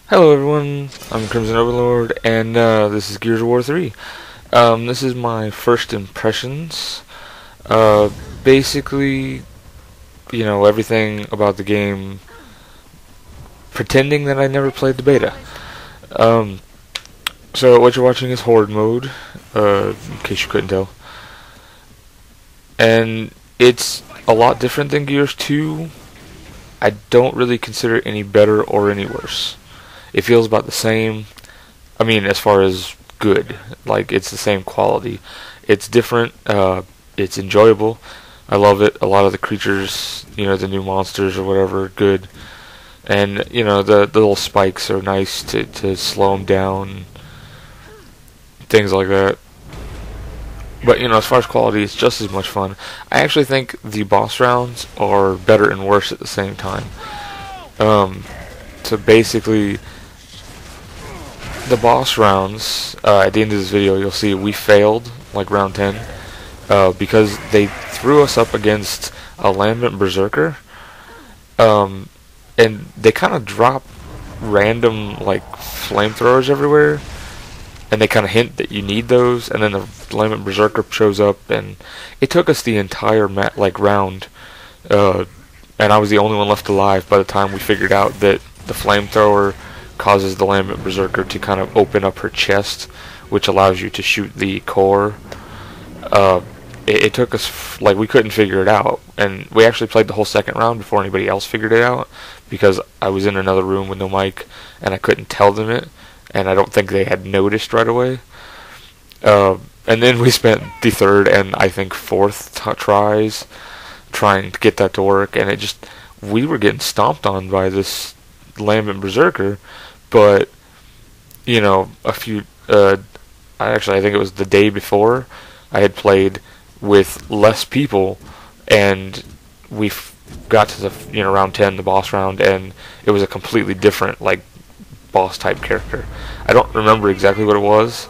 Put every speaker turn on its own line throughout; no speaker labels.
Hello everyone, I'm CrimsenOverlord, and this is Gears of War 3. This is my first impressions. Basically, everything about the game, pretending that I never played the beta. Um, so what you're watching is Horde mode, in case you couldn't tell. And it's a lot different than Gears 2. I don't really consider it any better or any worse. It feels about the same. I mean, as far as good, like it's the same quality. It's different. It's enjoyable. I love it. A lot of the creatures, the new monsters or whatever, are good. And the little spikes are nice to slow them down, things like that. But as far as quality, it's just as much fun. I actually think the boss rounds are better and worse at the same time. So basically, the boss rounds, at the end of this video, you'll see we failed, like round 10, because they threw us up against a Lambent Berserker, and they kind of drop random, like, flamethrowers everywhere, and they kind of hint that you need those, and then the Lambent Berserker shows up, and it took us the entire round, and I was the only one left alive by the time we figured out that the flamethrower causes the Lambent Berserker to kind of open up her chest, which allows you to shoot the core. It took us, we couldn't figure it out, and we actually played the whole second round before anybody else figured it out, because I was in another room with no mic, and I couldn't tell them it, and I don't think they had noticed right away. And then we spent the third and I think fourth tries trying to get that to work, and we were getting stomped on by this Lambent Berserker. But I think it was the day before I had played with less people, and we got to the round 10, the boss round, and it was a completely different boss type character. I don't remember exactly what it was.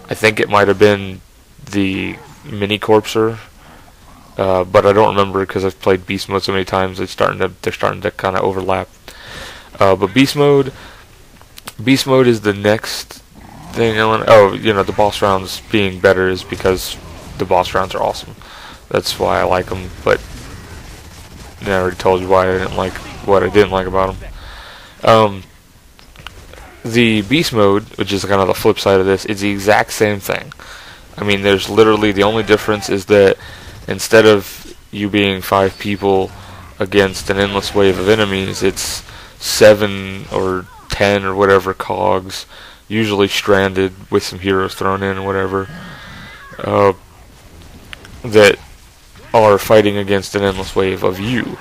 I think it might have been the mini corpser, but I don't remember because I've played beast mode so many times. They're starting to kind of overlap. But beast mode is the next thing. The boss rounds being better is because the boss rounds are awesome. That's why I like them. But I already told you why I didn't like what I didn't like about them. The beast mode, which is kind of the flip side of this, is the exact same thing. I mean, there's literally the only difference is that instead of you being 5 people against an endless wave of enemies, it's 7 or 10 or whatever cogs, usually stranded with some heroes thrown in or whatever, that are fighting against an endless wave of you.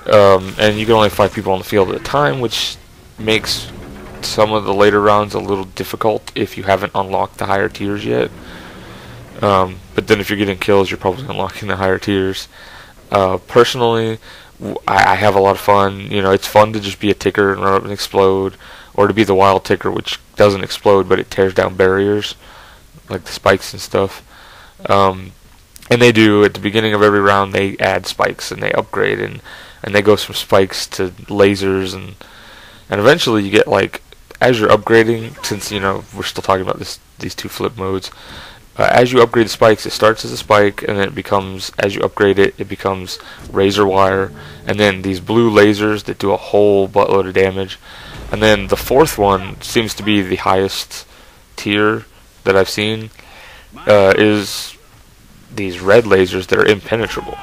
And you can only have 5 people on the field at a time, which makes some of the later rounds a little difficult if you haven't unlocked the higher tiers yet. But then if you're getting kills, you're probably unlocking the higher tiers. Personally, I have a lot of fun. It's fun to just be a ticker and run up and explode, or to be the wild ticker, which doesn't explode, but it tears down barriers, like the spikes and stuff. And they do, at the beginning of every round, they add spikes, and they upgrade, and they go from spikes to lasers, and eventually you get, as you're upgrading, since, we're still talking about these two flip modes, as you upgrade the spikes, it starts as a spike, and then it becomes, as you upgrade it, it becomes razor wire, and then these blue lasers that do a whole buttload of damage. And then the fourth one seems to be the highest tier that I've seen, is these red lasers that are impenetrable.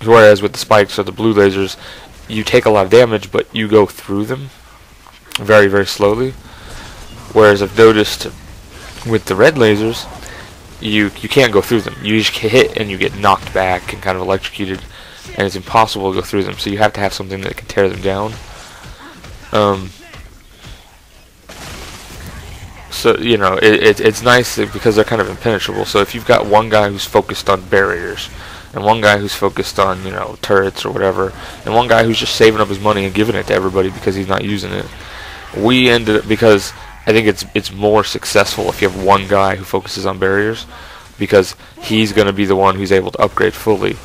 Whereas with the spikes or the blue lasers, you take a lot of damage, but you go through them very, very slowly. Whereas I've noticed with the red lasers, you can't go through them. You just get hit and you get knocked back and kind of electrocuted, and it's impossible to go through them. So you have to have something that can tear them down. So it's nice because they're kind of impenetrable. So if you've got one guy who's focused on barriers, and one guy who's focused on turrets or whatever, and one guy who's just saving up his money and giving it to everybody because he's not using it, we ended up, because I think it's more successful if you have one guy who focuses on barriers, because he's going to be the one who's able to upgrade fully.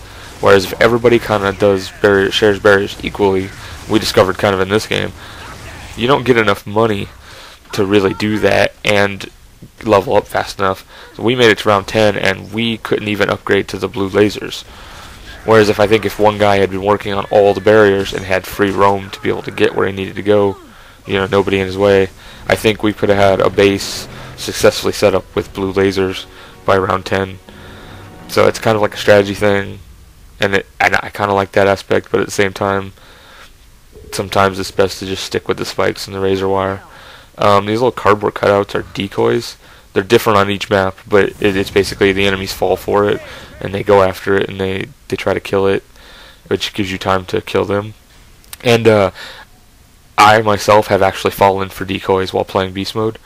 Whereas if everybody kind of shares barriers equally, we discovered kind of in this game, you don't get enough money to really do that and level up fast enough. So we made it to round 10 and we couldn't even upgrade to the blue lasers. Whereas if one guy had been working on all the barriers and had free roam to be able to get where he needed to go, nobody in his way, I think we could have had a base successfully set up with blue lasers by round 10. So it's kind of like a strategy thing, and I kind of like that aspect, but at the same time, sometimes it's best to just stick with the spikes and the razor wire. These little cardboard cutouts are decoys. They're different on each map, but it's basically the enemies fall for it, and they go after it, and they try to kill it, which gives you time to kill them. And I myself have actually fallen for decoys while playing beast mode.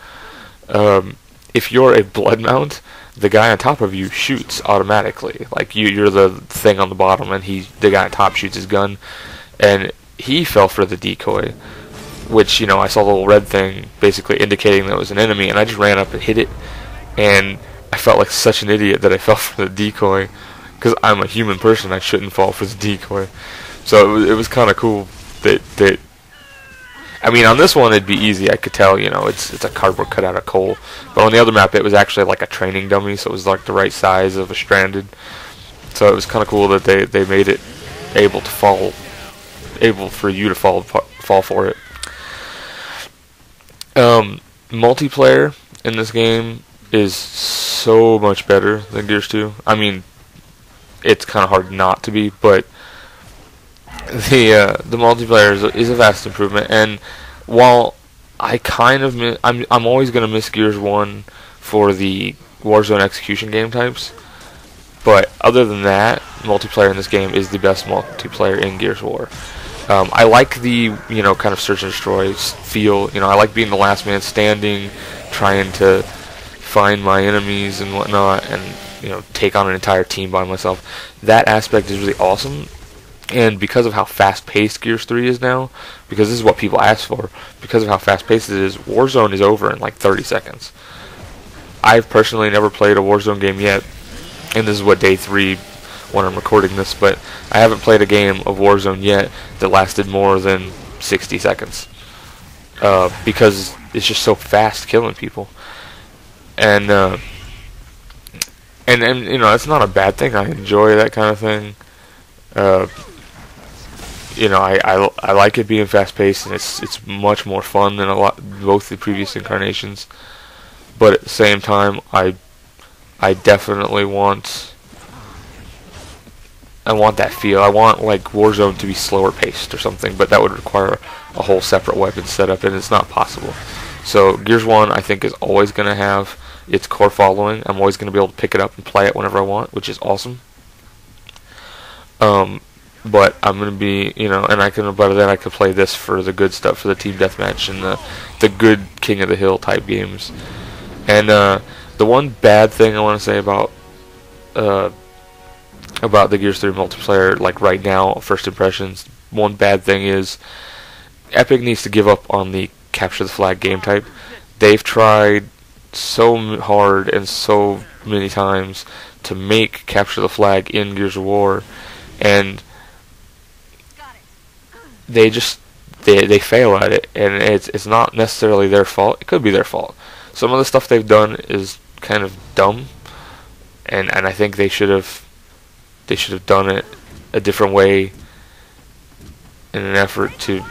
If you're a blood mount, the guy on top of you shoots automatically. Like you're the thing on the bottom, and the guy on top shoots his gun, and he fell for the decoy, which I saw the little red thing basically indicating that it was an enemy, and I just ran up and hit it, and I felt like such an idiot that I fell for the decoy, because I'm a human person. I shouldn't fall for the decoy. So it was kind of cool that. I mean, on this one it'd be easy. I could tell, it's a cardboard cutout of coal. But on the other map, it was actually like a training dummy, so it was like the right size of a stranded. So it was kind of cool that they made it able for you to fall for it. Multiplayer in this game is so much better than Gears 2. I mean, it's kind of hard not to be, but the multiplayer is a vast improvement. And while I kind of I'm always gonna miss Gears 1 for the Warzone execution game types, but other than that, multiplayer in this game is the best multiplayer in Gears of War. I like the kind of search and destroy feel. I like being the last man standing, trying to find my enemies and whatnot, and take on an entire team by myself. That aspect is really awesome. And because of how fast-paced Gears 3 is now, because this is what people ask for, because of how fast-paced it is, Warzone is over in like 30 seconds. I've personally never played a Warzone game yet, and this is what day 3 when I'm recording this, but I haven't played a game of Warzone yet that lasted more than 60 seconds. Because it's just so fast killing people. And it's not a bad thing. I enjoy that kind of thing. I like it being fast-paced, and it's much more fun than both the previous incarnations. But at the same time, I definitely want that feel. I want like Warzone to be slower paced or something, but that would require a whole separate weapon setup, and it's not possible. So Gears 1, I think, is always going to have its core following. I'm always going to be able to pick it up and play it whenever I want, which is awesome. But I'm going to be, but then I could play this for the good stuff, for the team deathmatch and the good King of the Hill type games. And the one bad thing I want to say about the Gears 3 multiplayer, like right now, first impressions, one bad thing is Epic needs to give up on the capture the flag game type. They've tried so hard and so many times to make capture the flag in Gears of War, and they fail at it, and it's not necessarily their fault. It could be their fault. Some of the stuff they've done is kind of dumb, and I think they should have done it a different way in an effort to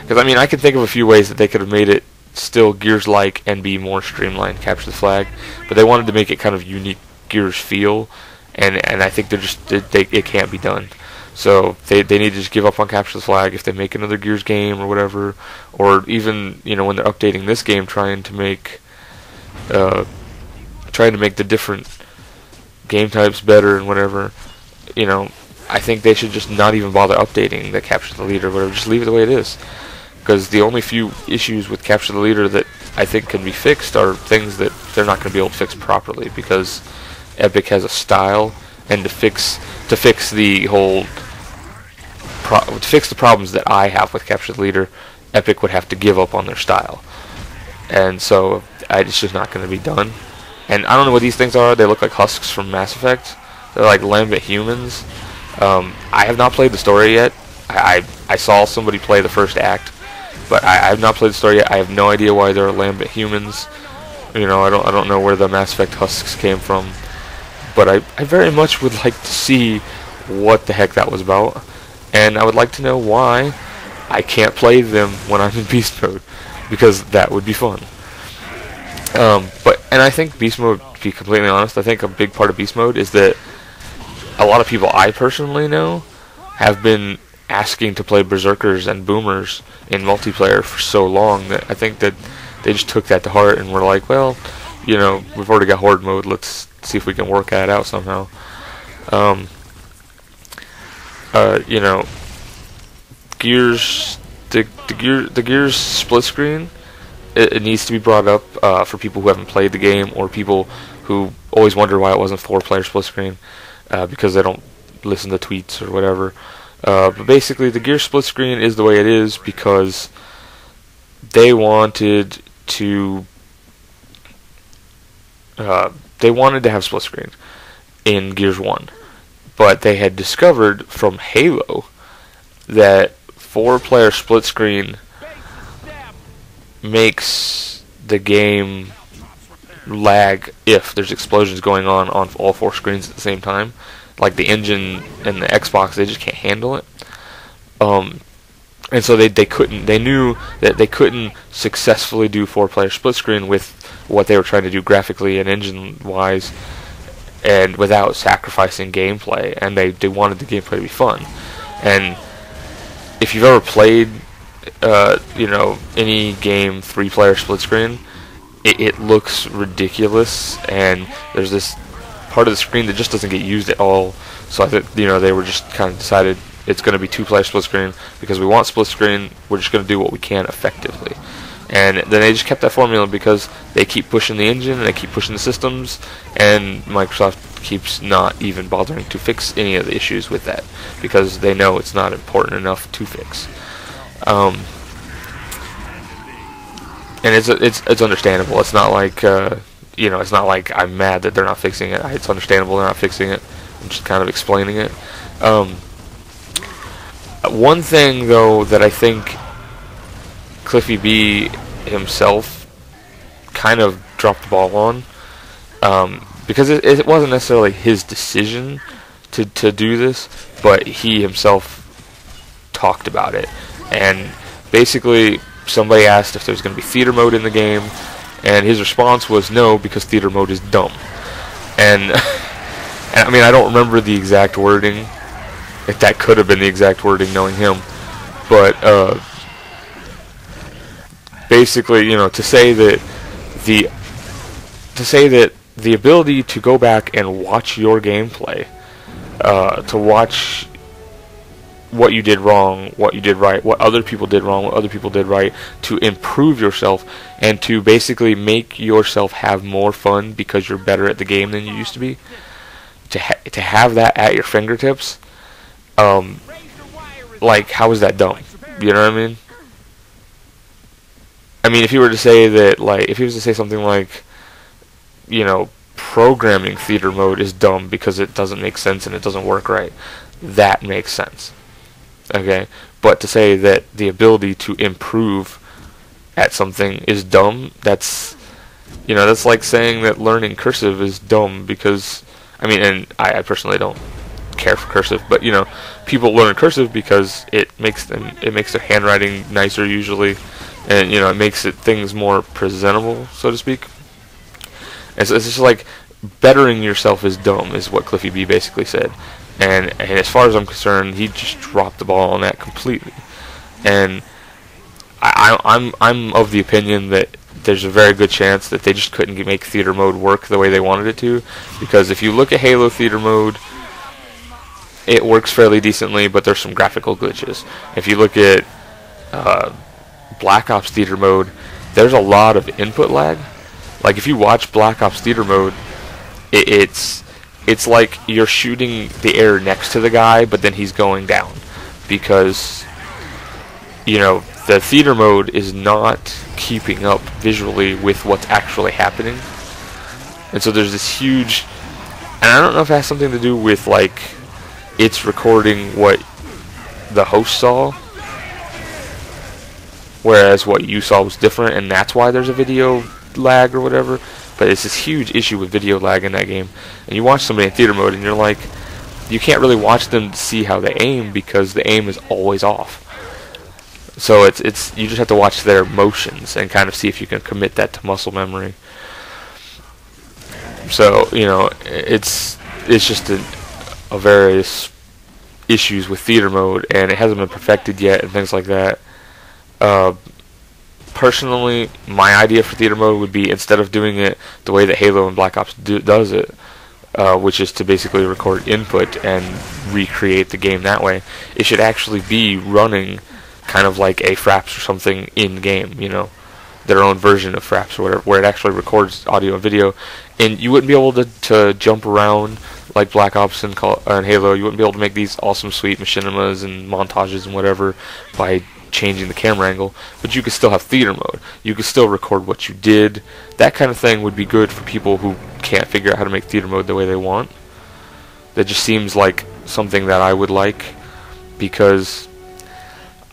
because I can think of a few ways that they could have made it still Gears-like and be more streamlined, capture the flag, but they wanted to make it kind of unique Gears feel, and I think it can't be done. So they need to just give up on capture the flag if they make another Gears game or whatever, or even when they're updating this game, trying to make the different game types better and whatever. I think they should just not even bother updating the capture the leader or whatever. Just leave it the way it is, because the only few issues with capture the leader that I think can be fixed are things that they're not going to be able to fix properly, because Epic has a style, and to fix the whole to fix the problems that I have with capture the leader, Epic would have to give up on their style, and so it's just not going to be done. And I don't know what these things are. They look like husks from Mass Effect. They're like lambent humans. I have not played the story yet. I saw somebody play the first act, but I have not played the story yet. I have no idea why there are lambent humans. You know, I don't know where the Mass Effect husks came from, but I very much would like to see what the heck that was about, and I would like to know why I can't play them when I'm in beast mode, because that would be fun. And I think beast mode, to be completely honest, I think a big part of beast mode is that a lot of people I personally know have been asking to play berserkers and boomers in multiplayer for so long that I think that they just took that to heart and were like, well, you know, we've already got horde mode, let's see if we can work that out somehow. You know, Gears, the Gears split screen, it needs to be brought up for people who haven't played the game, or people who always wonder why it wasn't 4-player split screen, because they don't listen to tweets or whatever. But basically, the Gears split screen is the way it is because they wanted to have split screen in Gears 1, but they had discovered from Halo that 4-player split screen makes the game lag if there's explosions going on all 4 screens at the same time. Like the engine and the Xbox, they just can't handle it. And so they knew that they couldn't successfully do 4-player split screen with what they were trying to do graphically and engine wise, and without sacrificing gameplay. And they wanted the gameplay to be fun. And if you've ever played you know, any game 3-player split screen, it looks ridiculous, and there's this part of the screen that just doesn't get used at all. So I think, you know, they were just kind of decided it's going to be 2-player split screen because we want split screen. We're just going to do what we can effectively, and then they just kept that formula because they keep pushing the engine and they keep pushing the systems, and Microsoft keeps not even bothering to fix any of the issues with that because they know it's not important enough to fix. And it's understandable. It's not like you know, it's not like I'm mad that they're not fixing it. It's understandable they're not fixing it. I'm just kind of explaining it. One thing though that I think Cliffy B himself kind of dropped the ball on, because it wasn't necessarily his decision to do this, but he himself talked about it. And basically, somebody asked if there was going to be theater mode in the game, and his response was no, because theater mode is dumb. And, and I mean, I don't remember the exact wording. If that could have been the exact wording, knowing him. But basically, you know, to say that the ability to go back and watch your gameplay, to watch what you did wrong, what you did right, what other people did wrong, what other people did right, to improve yourself, and to basically make yourself have more fun because you're better at the game than you used to be, to have that at your fingertips, like, how is that dumb? You know what I mean? I mean, if you were to say that, like, if he was to say something like, you know, programming theater mode is dumb because it doesn't make sense and it doesn't work right, that makes sense. Okay? But to say that the ability to improve at something is dumb, that's, you know, that's like saying that learning cursive is dumb because, I mean, and I personally don't care for cursive, but, you know, people learn cursive because it makes their handwriting nicer usually, and, you know, it makes things more presentable, so to speak. And so it's just like, bettering yourself is dumb, is what Cliffy B basically said. And as far as I'm concerned, he just dropped the ball on that completely. And I'm of the opinion that there's a very good chance that they just couldn't make theater mode work the way they wanted it to, because if you look at Halo theater mode, it works fairly decently, but there's some graphical glitches. If you look at Black Ops theater mode, there's a lot of input lag. Like, if you watch Black Ops theater mode, it's like you're shooting the air next to the guy, but then he's going down, because, you know, the theater mode is not keeping up visually with what's actually happening. And so there's this huge, and I don't know if it has something to do with, like, it's recording what the host saw, whereas what you saw was different, and that's why there's a video lag or whatever. But it's this huge issue with video lag in that game. And you watch somebody in theater mode, and you're like, you can't really watch them to see how they aim because the aim is always off. So it's you just have to watch their motions and kind of see if you can commit that to muscle memory. So it's just a various issues with theater mode, and it hasn't been perfected yet and things like that. Personally, my idea for theater mode would be, instead of doing it the way that Halo and Black Ops does it, which is to basically record input and recreate the game that way, it should actually be running kind of like a Fraps or something in game, their own version of Fraps or whatever, where it actually records audio and video, and you wouldn't be able to jump around like Black Ops and Halo. You wouldn't be able to make these awesome sweet machinimas and montages and whatever by changing the camera angle, but you could still have theater mode. You could still record what you did. That kind of thing would be good for people who can't figure out how to make theater mode the way they want. That just seems like something that I would like, because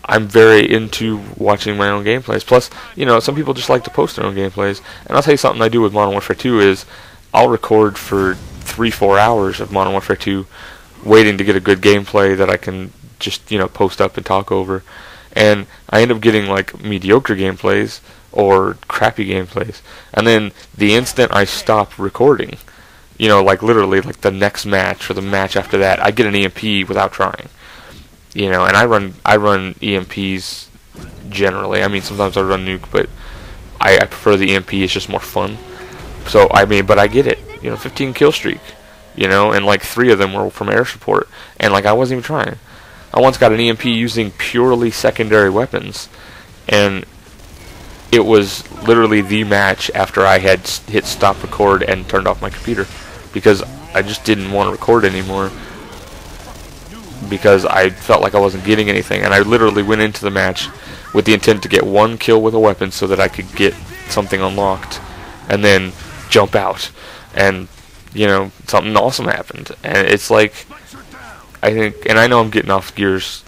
I'm very into watching my own gameplays. Plus, some people just like to post their own gameplays. And I'll tell you something I do with Modern Warfare 2 is I'll record for 3-4 hours of Modern Warfare 2, waiting to get a good gameplay that I can just, post up and talk over. And I end up getting like mediocre gameplays or crappy gameplays. And then the instant I stop recording, like literally like the next match or the match after that, I get an EMP without trying. And I run EMPs generally. I mean, sometimes I run nuke, but I prefer the EMP. It's just more fun. So but I get it. 15 kill streak. And like 3 of them were from air support, and like I wasn't even trying. I once got an EMP using purely secondary weapons, and it was literally the match after I had hit stop record and turned off my computer, because I just didn't want to record anymore, because I felt like I wasn't getting anything. And I literally went into the match with the intent to get 1 kill with a weapon so that I could get something unlocked and then jump out, and something awesome happened. And it's like, I think, and I know I'm getting off gears,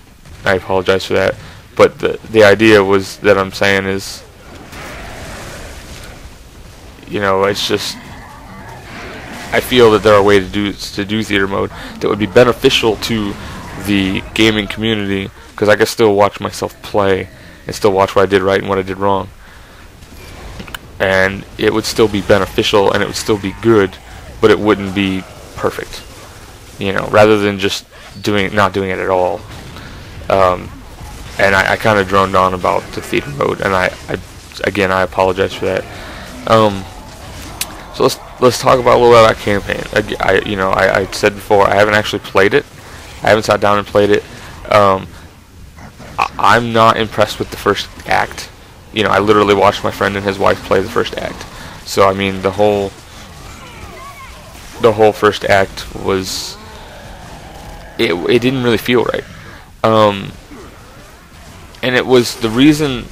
I apologize for that, but the idea was that I'm saying is, it's just, I feel that there are ways to do theater mode that would be beneficial to the gaming community, because I can still watch myself play and still watch what I did right and what I did wrong, and it would still be beneficial and it would still be good, but it wouldn't be perfect, rather than just not doing it at all. And I kind of droned on about the theater mode, and I apologize for that. So let's talk about a little bit about campaign. I said before, I haven't actually played it. I haven't sat down and played it. I'm not impressed with the first act. I literally watched my friend and his wife play the first act. So I mean, the whole first act was, it didn't really feel right. And it was the reason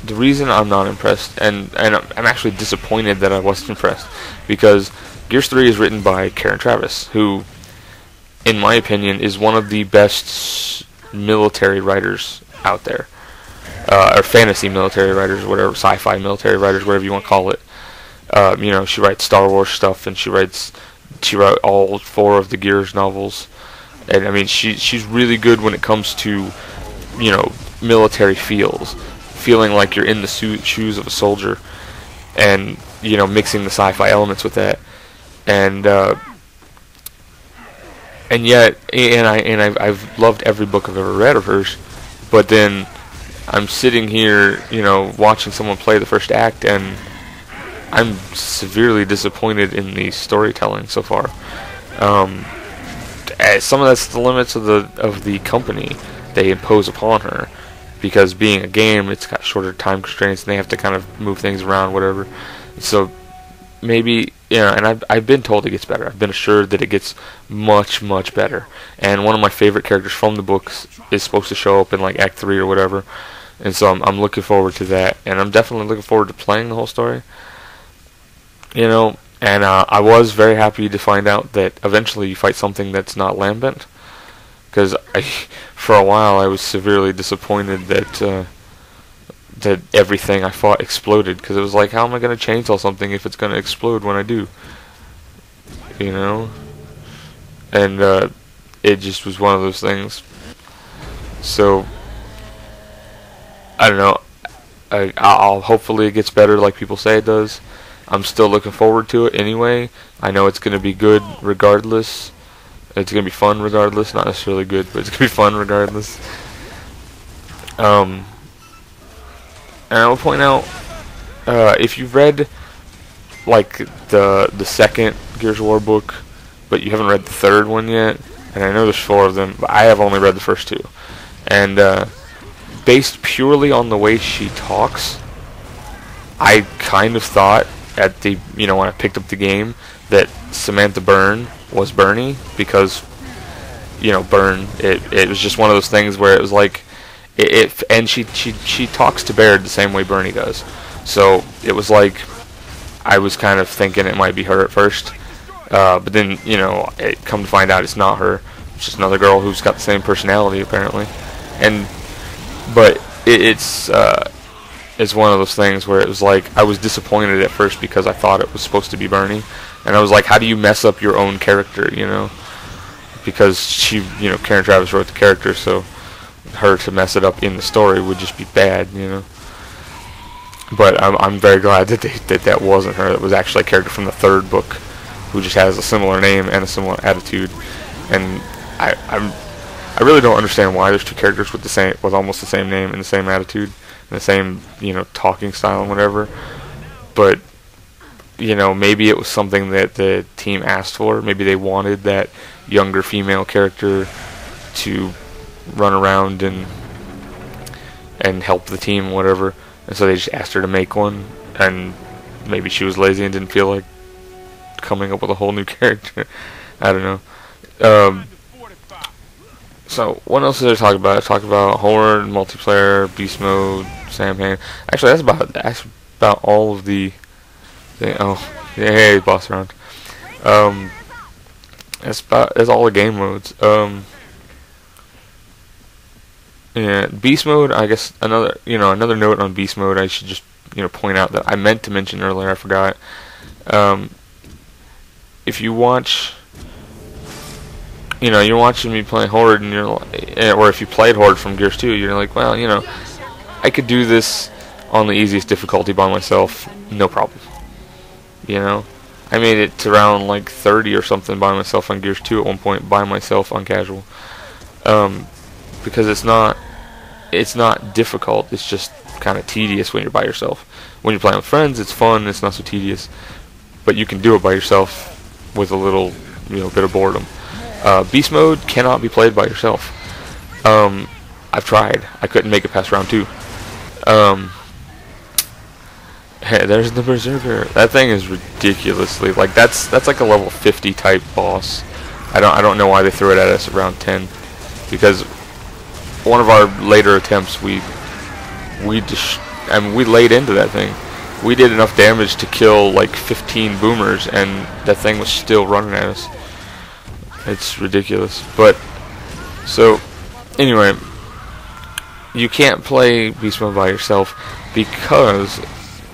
I'm not impressed, and I'm actually disappointed that I wasn't impressed, because Gears 3 is written by Karen Travis, who, in my opinion, is one of the best military writers out there, or fantasy military writers, whatever, sci-fi military writers, whatever you want to call it. She writes Star Wars stuff, and she wrote all 4 of the Gears novels, and I mean, she's really good when it comes to, military feeling like you're in the shoes of a soldier, and mixing the sci-fi elements with that, and I've loved every book I've ever read of hers, but then I'm sitting here, watching someone play the first act, and I'm severely disappointed in the storytelling so far. Some of that's the limits of the company they impose upon her, because being a game, it's got shorter time constraints, and they have to kind of move things around, whatever. So maybe, and I've been told it gets better. I've been assured that it gets much, much better. And one of my favorite characters from the books is supposed to show up in like Act 3 or whatever. And so I'm looking forward to that, and I'm definitely looking forward to playing the whole story. And I was very happy to find out that eventually you fight something that's not lambent, because for a while I was severely disappointed that that everything I fought exploded, because it was like, how am I going to chainsaw something if it's going to explode when I do? You know? And it just was one of those things. So I don't know. I'll hopefully it gets better like people say it does. I'm still looking forward to it anyway. I know it's going to be good regardless. It's going to be fun regardless. Not necessarily good, but it's going to be fun regardless. And I will point out, if you've read like the second Gears of War book, but you haven't read the third one yet, and I know there's 4 of them, but I have only read the first 2. And based purely on the way she talks, I kind of thought at the, you know, when I picked up the game, that Samantha Byrne was Bernie, because, you know, Byrne, it was just one of those things where it was like, and she talks to Baird the same way Bernie does. So it was like, I was kind of thinking it might be her at first, but then, you know, it come to find out it's not her. It's just another girl who's got the same personality apparently. But it's one of those things where it was like, I was disappointed at first because I thought it was supposed to be Bernie, and I was like, how do you mess up your own character, you know? Because she, you know, Karen Traviss wrote the character, so her to mess it up in the story would just be bad, you know. But I'm very glad that that wasn't her. It was actually a character from the 3rd book who just has a similar name and a similar attitude. And I really don't understand why there's 2 characters with almost the same name and the same attitude and the same, you know, talking style and whatever. But, you know, maybe it was something that the team asked for. Maybe they wanted that younger female character to run around and help the team or whatever, and so they just asked her to make one, and maybe she was lazy and didn't feel like coming up with a whole new character. I don't know. So what else did I talk about? I talked about Horde, multiplayer, beast mode, Samhain. Actually, that's about all of the oh, yeah, hey, boss round. That's all the game modes. Yeah, beast mode, I guess another note on beast mode, I should just, you know, point out that I meant to mention earlier, I forgot. If you watch, you know, you're watching me play Horde, and or if you played Horde from Gears 2, you're like, well, you know, I could do this on the easiest difficulty by myself, no problem. You know, I made it to around like 30 or something by myself on Gears 2 at one point, by myself on casual. Because it's not difficult, it's just kind of tedious when you're by yourself. When you're playing with friends, it's fun, it's not so tedious, but you can do it by yourself with a little, you know, bit of boredom. Beast mode cannot be played by yourself. I've tried, I couldn't make it past round 2. Hey, there's the Berserker. That thing is ridiculously, like, that's like a level 50 type boss. I don't know why they threw it at us at round 10, because one of our later attempts, we laid into that thing. We did enough damage to kill like 15 boomers, and that thing was still running at us. It's ridiculous. But so anyway, you can't play beast mode by yourself because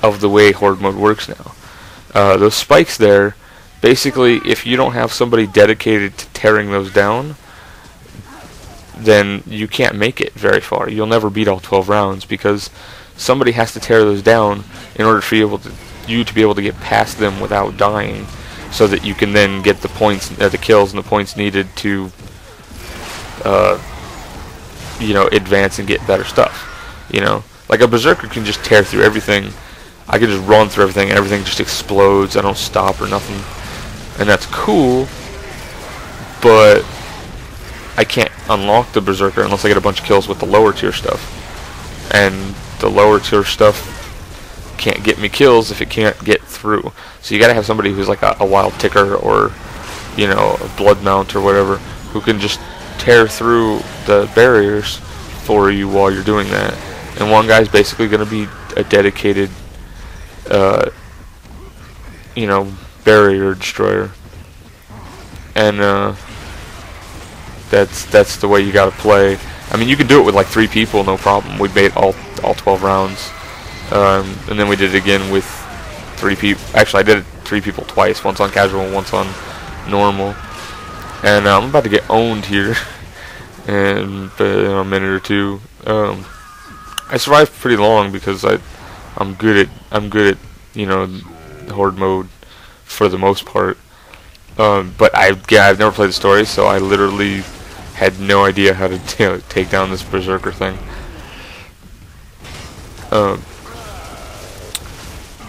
of the way Horde mode works now. Those spikes there, basically, if you don't have somebody dedicated to tearing those down, then you can't make it very far. You'll never beat all 12 rounds, because somebody has to tear those down in order for you to be able to get past them without dying, so that you can then get the points, the kills and the points needed to, you know, advance and get better stuff. You know, like a Berserker can just tear through everything. I can just run through everything, and everything just explodes. I don't stop or nothing, and that's cool. But I can't unlock the Berserker unless I get a bunch of kills with the lower tier stuff. And the lower tier stuff can't get me kills if it can't get through. So you gotta have somebody who's like a wild ticker, or, you know, a blood mount or whatever, who can just tear through the barriers for you while you're doing that. And one guy's basically gonna be a dedicated, you know, barrier destroyer. And that's the way you gotta play. I mean, you can do it with like 3 people, no problem. We made all 12 rounds And then we did it again with 3 people. Actually, I did it 3 people twice. Once on casual, and once on normal. And I'm about to get owned here in a minute or two. I survived pretty long because I'm good at horde mode for the most part. But I've never played the story, so I literally had no idea how to take down this berserker thing.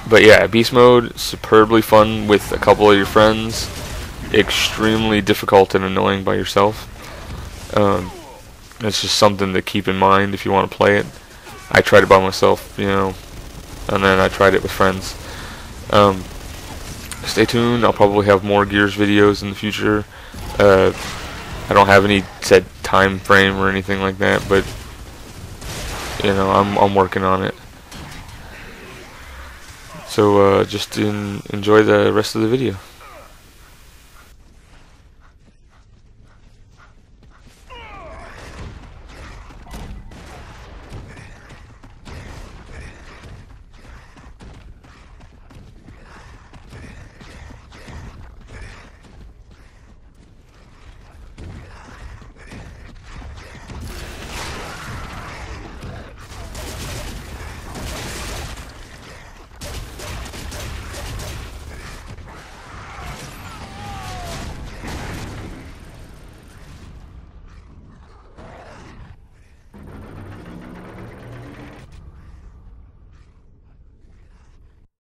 But yeah, beast mode, superbly fun with a couple of your friends. Extremely difficult and annoying by yourself. It's just something to keep in mind if you want to play it. I tried it by myself, and then I tried it with friends. Stay tuned. I'll probably have more Gears videos in the future. I don't have any set time frame or anything like that, but I'm working on it. So just enjoy the rest of the video.